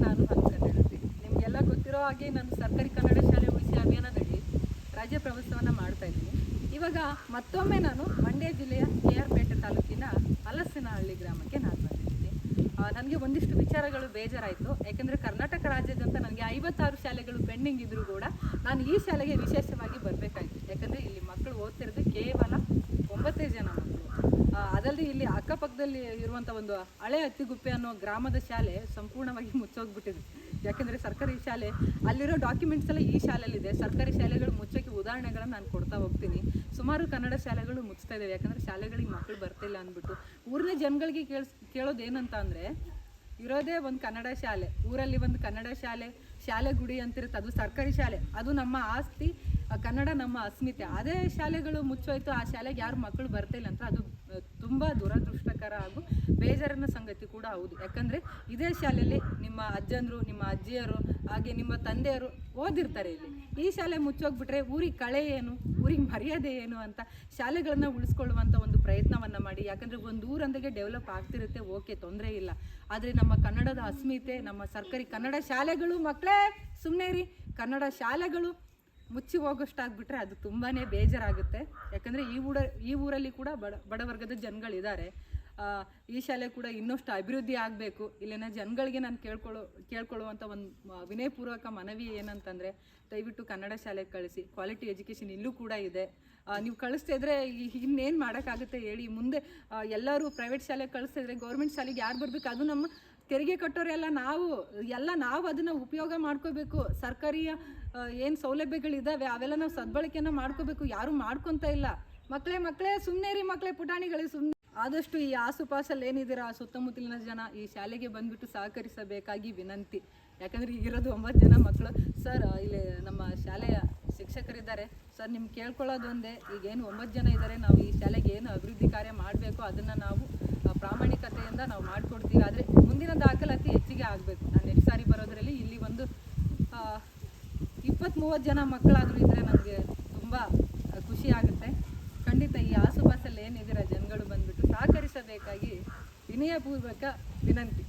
ನಾನು ಹಂಚ್ಕೊಂಡೆ. ನಿಮಗೆಲ್ಲ ಗೊತ್ತಿರೋ ಹಾಗೆ ನಾನು ಸರ್ಕಾರಿ ಕನ್ನಡ ಶಾಲೆ ಉಳಿಸಿ ಅಭಿಯಾನದಡಿ ರಾಜ್ಯ ಪ್ರವಾಸವನ್ನು ಮಾಡ್ತಾ ಇದ್ದೀನಿ. ಇವಾಗ ಮತ್ತೊಮ್ಮೆ ನಾನು ಮಂಡ್ಯ ಜಿಲ್ಲೆಯ KR ಪೇಟೆ ತಾಲೂಕಿನ ಹಲಸಿನಹಳ್ಳಿ ಗ್ರಾಮಕ್ಕೆ ನಾನು ಬಂದಿದ್ದೀನಿ. ನನಗೆ ಒಂದಿಷ್ಟು ವಿಚಾರಗಳು ಬೇಜಾರಾಯಿತು. ಯಾಕೆಂದರೆ ಕರ್ನಾಟಕ ರಾಜ್ಯದಂತ ನನಗೆ 56 ಶಾಲೆಗಳು ಪೆಂಡಿಂಗ್ ಇದ್ದರೂ ಕೂಡ ನಾನು ಈ ಶಾಲೆಗೆ ವಿಶೇಷವಾಗಿ ಬರಬೇಕಾಗಿತ್ತು. ಯಾಕಂದರೆ ಇಲ್ಲಿ ಮಕ್ಕಳು ಓದ್ತಿರೋದು ಕೇವಲ 9 ಜನ ಮಕ್ಕಳು. ಅದಲ್ಲದೆ ಇಲ್ಲಿ ಅಕ್ಕಪಕ್ಕದಲ್ಲಿ ಇರುವಂಥ ಒಂದು ಹಳೆ ಅತ್ತಿಗುಪ್ಪೆ ಅನ್ನೋ ಗ್ರಾಮದ ಶಾಲೆ ಸಂಪೂರ್ಣವಾಗಿ ಮುಚ್ಚೋಗ್ಬಿಟ್ಟಿದೆ. ಯಾಕೆಂದರೆ ಸರ್ಕಾರಿ ಶಾಲೆ ಅಲ್ಲಿರೋ ಡಾಕ್ಯುಮೆಂಟ್ಸ್ ಎಲ್ಲ ಈ ಶಾಲೆಯಲ್ಲಿದೆ. ಸರ್ಕಾರಿ ಶಾಲೆಗಳು ಮುಚ್ಚೋಕ್ಕೆ ಉದಾಹರಣೆಗಳನ್ನು ನಾನು ಕೊಡ್ತಾ ಹೋಗ್ತೀನಿ. ಸುಮಾರು ಕನ್ನಡ ಶಾಲೆಗಳು ಮುಚ್ತಾ ಇದ್ದಾವೆ. ಯಾಕಂದರೆ ಶಾಲೆಗಳಿಗೆ ಮಕ್ಕಳು ಬರ್ತಿಲ್ಲ ಅಂದ್ಬಿಟ್ಟು ಊರಿನ ಜನಗಳಿಗೆ ಕೇಳೋದು ಏನಂತ ಅಂದರೆ, ಇರೋದೇ ಒಂದು ಕನ್ನಡ ಶಾಲೆ, ಊರಲ್ಲಿ ಒಂದು ಕನ್ನಡ ಶಾಲೆ ಗುಡಿ ಅಂತಿರುತ್ತೆ. ಅದು ಸರ್ಕಾರಿ ಶಾಲೆ, ಅದು ನಮ್ಮ ಆಸ್ತಿ, ಕನ್ನಡ ನಮ್ಮ ಅಸ್ಮಿತೆ. ಅದೇ ಶಾಲೆಗಳು ಮುಚ್ಚೋಯ್ತು, ಆ ಶಾಲೆಗೆ ಯಾರು ಮಕ್ಕಳು ಬರ್ತಿಲ್ಲ ಅಂತ ಅದು ತುಂಬ ದುರದೃಷ್ಟಕರ ಹಾಗೂ ಬೇಜಾರಿನ ಸಂಗತಿ ಕೂಡ ಹೌದು. ಯಾಕಂದರೆ ಇದೇ ಶಾಲೆಯಲ್ಲಿ ನಿಮ್ಮ ಅಜ್ಜಂದರು, ನಿಮ್ಮ ಅಜ್ಜಿಯರು, ಹಾಗೆ ನಿಮ್ಮ ತಂದೆಯರು ಓದಿರ್ತಾರೆ. ಈ ಶಾಲೆ ಮುಚ್ಚೋಗ್ಬಿಟ್ರೆ ಊರಿಗೆ ಕಳೆ ಏನು, ಊರಿಗೆ ಮರ್ಯಾದೆ ಏನು ಅಂತ ಶಾಲೆಗಳನ್ನು ಉಳಿಸ್ಕೊಳ್ಳುವಂಥ ಒಂದು ಪ್ರಯತ್ನವನ್ನು ಮಾಡಿ. ಯಾಕಂದರೆ ಒಂದು ಊರಂದಾಗೆ ಡೆವಲಪ್ ಆಗ್ತಿರುತ್ತೆ, ಓಕೆ, ತೊಂದರೆ ಇಲ್ಲ. ಆದರೆ ನಮ್ಮ ಕನ್ನಡದ ಅಸ್ಮಿತೆ, ನಮ್ಮ ಸರ್ಕಾರಿ ಕನ್ನಡ ಶಾಲೆಗಳು, ಮಕ್ಕಳೇ ಸುಮ್ಮನೆ ರೀ, ಕನ್ನಡ ಶಾಲೆಗಳು ಮುಚ್ಚಿ ಹೋಗೋಷ್ಟಾಗ್ಬಿಟ್ರೆ ಅದು ತುಂಬಾ ಬೇಜಾರಾಗುತ್ತೆ. ಯಾಕಂದರೆ ಈ ಊರಲ್ಲಿ ಕೂಡ ಬಡವರ್ಗದ ಜನಗಳಿದ್ದಾರೆ. ಈ ಶಾಲೆ ಕೂಡ ಇನ್ನಷ್ಟು ಅಭಿವೃದ್ಧಿ ಆಗಬೇಕು. ಇಲ್ಲಿನ ಜನಗಳಿಗೆ ನಾನು ಕೇಳ್ಕೊಳ್ಳುವಂಥ ಒಂದು ವಿನಯಪೂರ್ವಕ ಮನವಿ ಏನಂತಂದರೆ, ದಯವಿಟ್ಟು ಕನ್ನಡ ಶಾಲೆಗೆ ಕಳಿಸಿ. ಕ್ವಾಲಿಟಿ ಎಜುಕೇಷನ್ ಇಲ್ಲೂ ಕೂಡ ಇದೆ. ನೀವು ಕಳಿಸ್ತಾ ಇದ್ರೆ ಇನ್ನೇನು ಮಾಡೋಕ್ಕಾಗುತ್ತೆ ಹೇಳಿ. ಮುಂದೆ ಎಲ್ಲರೂ ಪ್ರೈವೇಟ್ ಶಾಲೆಗೆ ಕಳಿಸ್ತಿದ್ರೆ ಗೌರ್ಮೆಂಟ್ ಶಾಲೆಗೆ ಯಾರು ಬರಬೇಕು? ಅದು ನಮ್ಮ ತೆರಿಗೆ ಕಟ್ಟೋರೆಲ್ಲ ನಾವು ಅದನ್ನು ಉಪಯೋಗ ಮಾಡ್ಕೋಬೇಕು. ಸರ್ಕಾರಿಯ ಏನು ಸೌಲಭ್ಯಗಳಿದ್ದಾವೆ ಅವೆಲ್ಲ ನಾವು ಸದ್ಬಳಕೆಯನ್ನು ಮಾಡ್ಕೋಬೇಕು. ಯಾರೂ ಮಾಡ್ಕೊತ ಇಲ್ಲ. ಮಕ್ಕಳೇ ಸುಮ್ಮನೆ ರೀ, ಮಕ್ಕಳೇ ಪುಟಾಣಿಗಳೇ ಸುಮ್ಮನೆ. ಆದಷ್ಟು ಈ ಆಸುಪಾಸಲ್ಲಿ ಏನಿದ್ದೀರಾ ಸುತ್ತಮುತ್ತಲಿನ ಜನ ಈ ಶಾಲೆಗೆ ಬಂದುಬಿಟ್ಟು ಸಹಕರಿಸಬೇಕಾಗಿ ವಿನಂತಿ. ಯಾಕಂದರೆ ಈಗಿರೋದು 9 ಜನ ಮಕ್ಕಳು. ಸರ್, ಇಲ್ಲಿ ನಮ್ಮ ಶಾಲೆಯ ಶಿಕ್ಷಕರಿದ್ದಾರೆ. ಸರ್, ನಿಮ್ಗೆ ಕೇಳ್ಕೊಳ್ಳೋದು ಒಂದೇ, ಈಗೇನು 9 ಜನ ಇದ್ದಾರೆ, ನಾವು ಈ ಶಾಲೆಗೆ ಏನು ಅಭಿವೃದ್ಧಿ ಕಾರ್ಯ ಮಾಡಬೇಕು ಅದನ್ನು ನಾವು ಪ್ರಾಮಾಣಿಕತೆಯಿಂದ ನಾವು ಮಾಡಿಕೊಡ್ತೀವಿ. ಆದರೆ ಮುಂದಿನ ದಾಖಲಾತಿ ಹೆಚ್ಚಿಗೆ ಆಗಬೇಕು. ನಾನು ನೆಕ್ಸ್ಟ್ ಸಾರಿ ಬರೋದ್ರಲ್ಲಿ ಇಲ್ಲಿ ಒಂದು 20-30 ಜನ ಮಕ್ಕಳಾದರೂ ಇದ್ದರೆ ನನಗೆ ತುಂಬ ಖುಷಿ ಆಗುತ್ತೆ. ಖಂಡಿತ ಈ ಆಸುಪಾಸಲ್ಲಿ ಏನಿದ್ದೀರ ಜನಗಳು ಬಂದುಬಿಟ್ಟು ಸಹಕರಿಸಬೇಕಾಗಿ ವಿನಯಪೂರ್ವಕ ವಿನಂತಿ.